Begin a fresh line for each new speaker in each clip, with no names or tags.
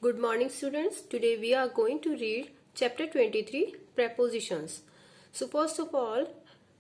Good morning students. Today we are going to read chapter 23 prepositions. So first of all,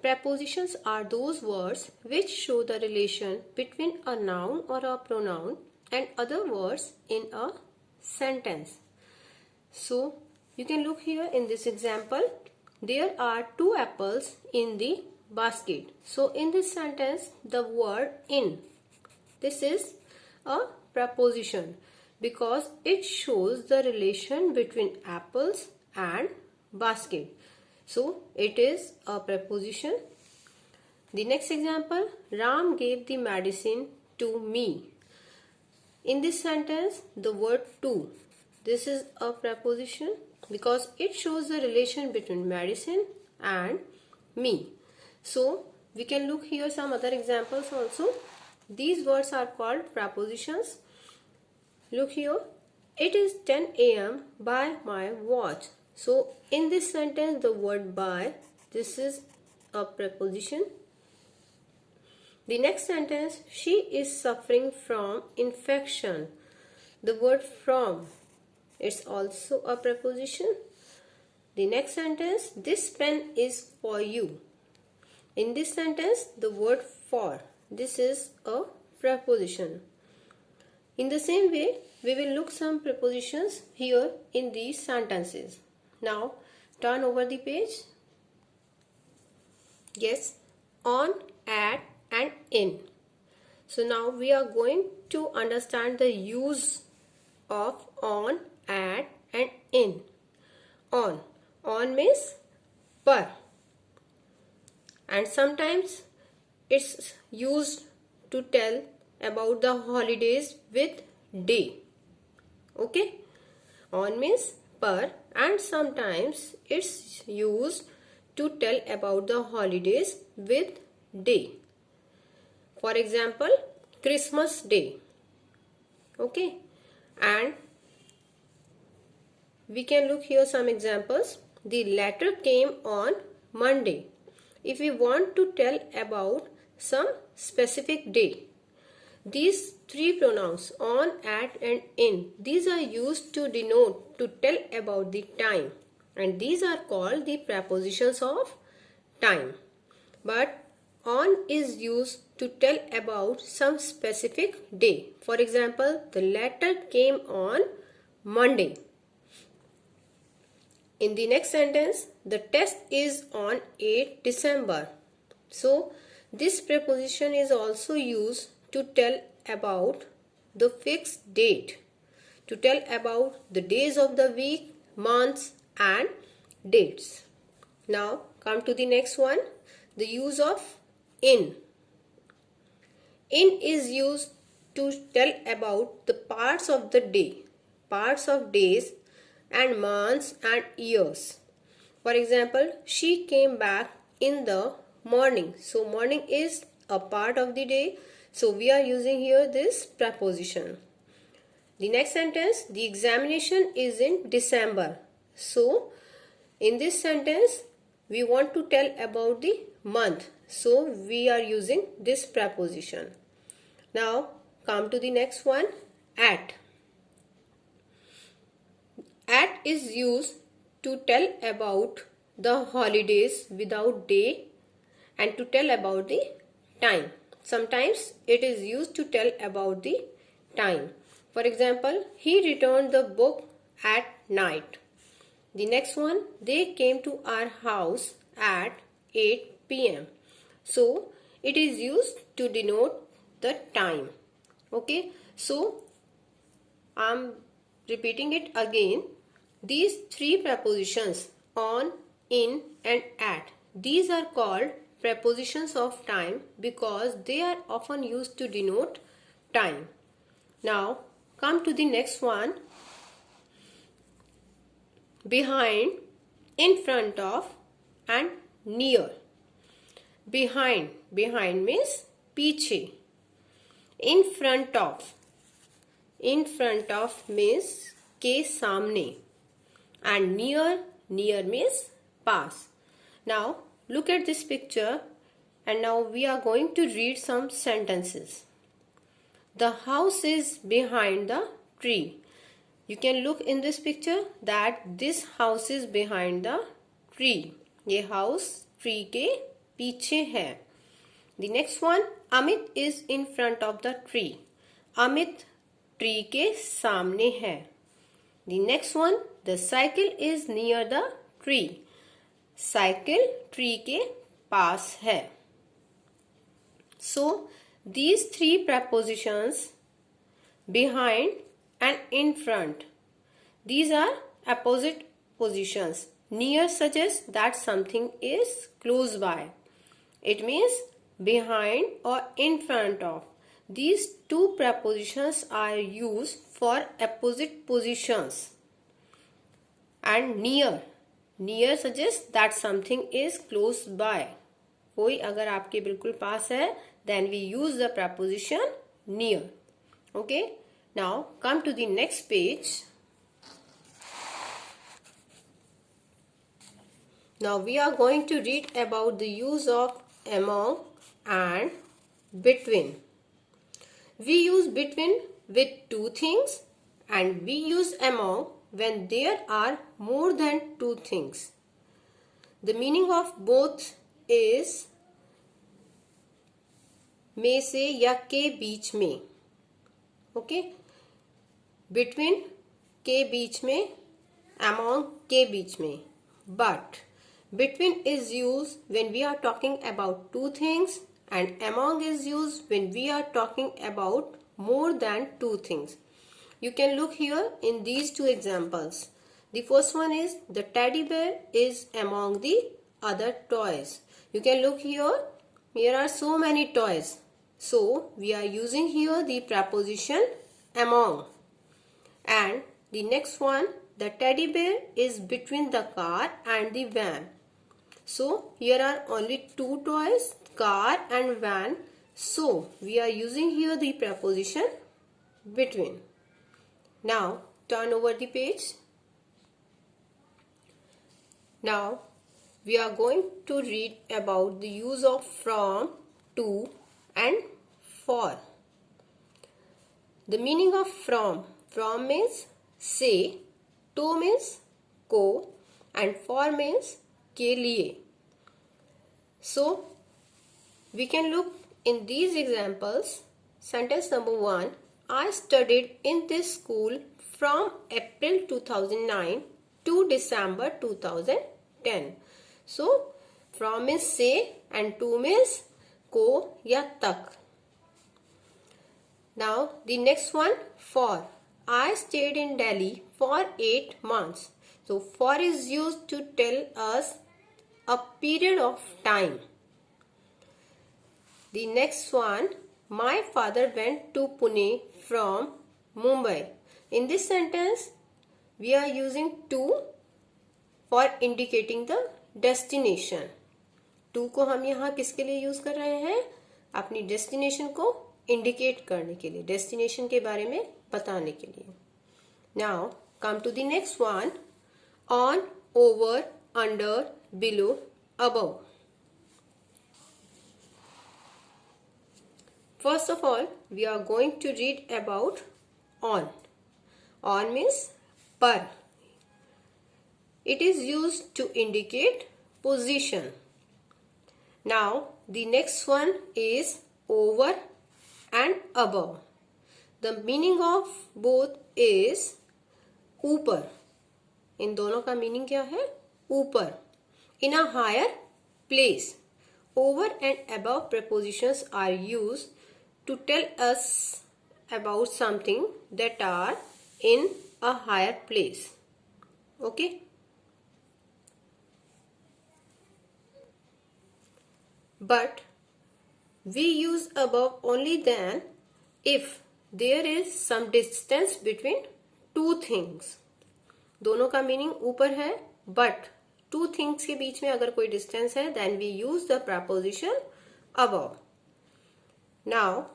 prepositions are those words which show the relation between a noun or a pronoun and other words in a sentence. So you can look here in this example. There are two apples in the basket. So in this sentence the word in, this is a preposition because it shows the relation between apples and basket. So it is a preposition. The next example, Ram gave the medicine to me. In this sentence, the word to, this is a preposition because it shows the relation between medicine and me. So we can look here some other examples also. These words are called prepositions. Look here, it is 10 a.m. by my watch. So in this sentence the word by, this is a preposition. The next sentence, she is suffering from infection. The word from, it's also a preposition. The next sentence, this pen is for you. In this sentence the word for, this is a preposition. In the same way, we will look some prepositions here in these sentences. Now, turn over the page. Yes, on, at and in. So now we are going to understand the use of on, at and in. On means per. And sometimes it's used to tell about the holidays with day. Okay, on means per, and sometimes it's used to tell about the holidays with day. For example, Christmas Day. Okay, and we can look here some examples. The letter came on Monday. If we want to tell about some specific day, these three pronouns on, at and in, these are used to denote, to tell about the time, and these are called the prepositions of time. But on is used to tell about some specific day. For example, the letter came on Monday. In the next sentence, the test is on 8 December. So this preposition is also used to tell about the fixed date, to tell about the days of the week, months and dates. Now come to the next one, the use of in. In is used to tell about the parts of the day, parts of days and months and years. For example, she came back in the morning. So morning is a part of the day. So we are using here this preposition. The next sentence, the examination is in December. So in this sentence, we want to tell about the month. So we are using this preposition. Now come to the next one, at. At is used to tell about the holidays without day and to tell about the time. Sometimes it is used to tell about the time. For example, he returned the book at night. The next one, they came to our house at 8 p.m. So it is used to denote the time. Okay, so I'm repeating it again. These three prepositions, on, in and at, these are called prepositions of time because they are often used to denote time. Now come to the next one, behind, in front of and near. Behind means पीछे. In front of means के सामने, and near means pass. Now look at this picture, and now we are going to read some sentences. The house is behind the tree. You can look in this picture that this house is behind the tree. ये house tree के पीछे है. The next one, Amit is in front of the tree. Amit tree के सामने है. The next one, the cycle is near the tree. Cycle tree के पास है. So these three prepositions, behind and in front, these are opposite positions. Near suggests that something is close by. It means behind or in front of. These two prepositions are used for opposite positions. And near suggests that something is close by. कोई अगर आपके बिल्कुल पास है, then we use the preposition near. Okay. Now come to the next page. Now we are going to read about the use of among and between. We use between with two things and we use among when there are more than two things. The meaning of both is में से या के बीच में. Okay. Between के बीच में, among के बीच में. But between is used when we are talking about two things and among is used when we are talking about more than two things. You can look here in these two examples. The first one is the teddy bear is among the other toys. You can look here. Here are so many toys. So we are using here the preposition among. And the next one, the teddy bear is between the car and the van. So here are only two toys, car and van. So we are using here the preposition between. Now turn over the page. Now we are going to read about the use of from, to and for. The meaning of from means से, to means को and for means के लिए. So we can look in these examples. Sentence number 1, I studied in this school from April 2009 to December 2010. So from means से and to means को या तक. Now the next one, for. I stayed in Delhi for 8 months. So for is used to tell us a period of time. The next one, my father went to Pune from Mumbai. In this sentence, we are using to for indicating the destination. To को हम यहाँ किसके लिए use कर रहे हैं? अपनी destination को इंडिकेट करने के लिए, डेस्टिनेशन के बारे में बताने के लिए. Now come to the next one, on, over, under, below, above. First of all, we are going to read about on. On means पर. It is used to indicate position. Now the next one is over and above. The meaning of both is ऊपर. इन दोनों का meaning क्या है? ऊपर. In a higher place. Over and above prepositions are used to tell us about something that are in a higher place. Okay. But we use above only then if there is some distance between two things. दोनों का meaning ऊपर है, but two things के बीच में अगर कोई distance है, then we use the preposition above. Now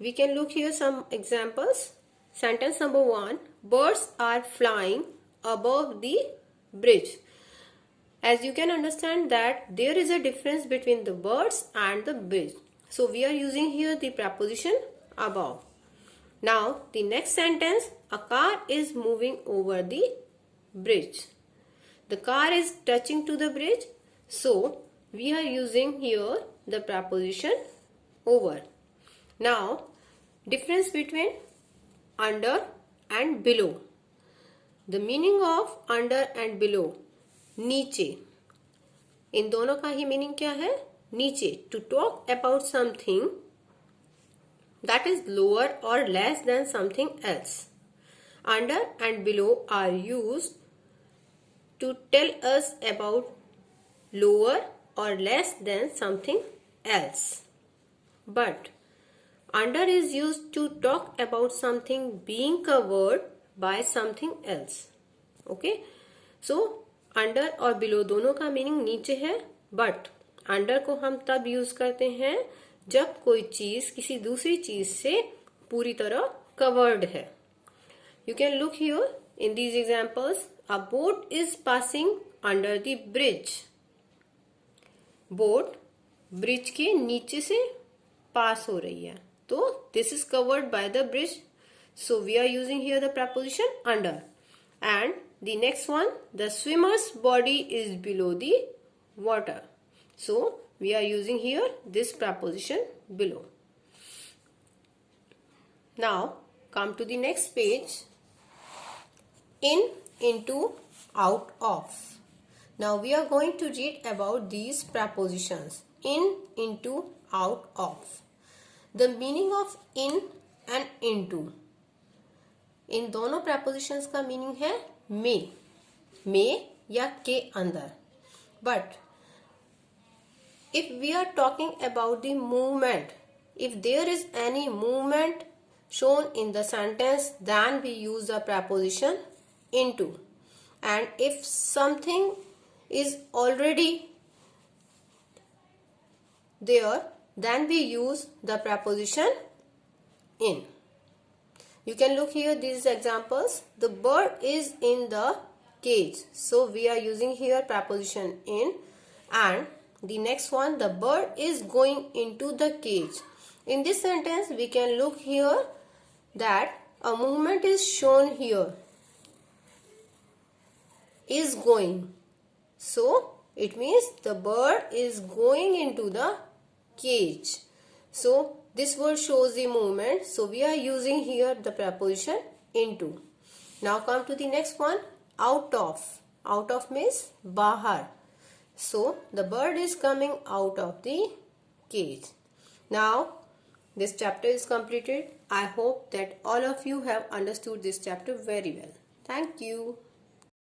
we can look here some examples. Sentence number 1, birds are flying above the bridge. As you can understand that there is a difference between the birds and the bridge. So we are using here the preposition above. Now the next sentence, a car is moving over the bridge. The car is touching to the bridge, so we are using here the preposition over. Now difference between under and below. The meaning of under and below, नीचे, इन दोनों का ही meaning क्या है? नीचे. To talk about something that is lower or less than something else. Under and below are used to tell us about lower or less than something else. But under is used to talk about something being covered by something else. Okay? So under और below दोनों का meaning नीचे है, but under को हम तब use करते हैं जब कोई चीज किसी दूसरी चीज से पूरी तरह कवर्ड है. You can look here in these examples. A boat is passing under the bridge. Boat bridge के नीचे से पास हो रही है, तो this is covered by the bridge. So we are using here the preposition under. And the next one, the swimmer's body is below the water. So we are using here this preposition below. Now come to the next page. In, into, out of. Now we are going to read about these prepositions. In, into, out of. The meaning of in and into. इन दोनों prepositions का meaning है में या के अंदर. But if we are talking about the movement, if there is any movement shown in the sentence, then we use the preposition into. And if something is already there, then we use the preposition in. You can look here these examples. The bird is in the cage, so we are using here preposition in. And the next one, the bird is going into the cage. In this sentence we can look here that a movement is shown here, is going, so it means the bird is going into the cage. So this word shows the movement, so we are using here the preposition into. Now come to the next one, out of. Out of means bahar. So the bird is coming out of the cage. Now this chapter is completed. I hope that all of you have understood this chapter very well. Thank you.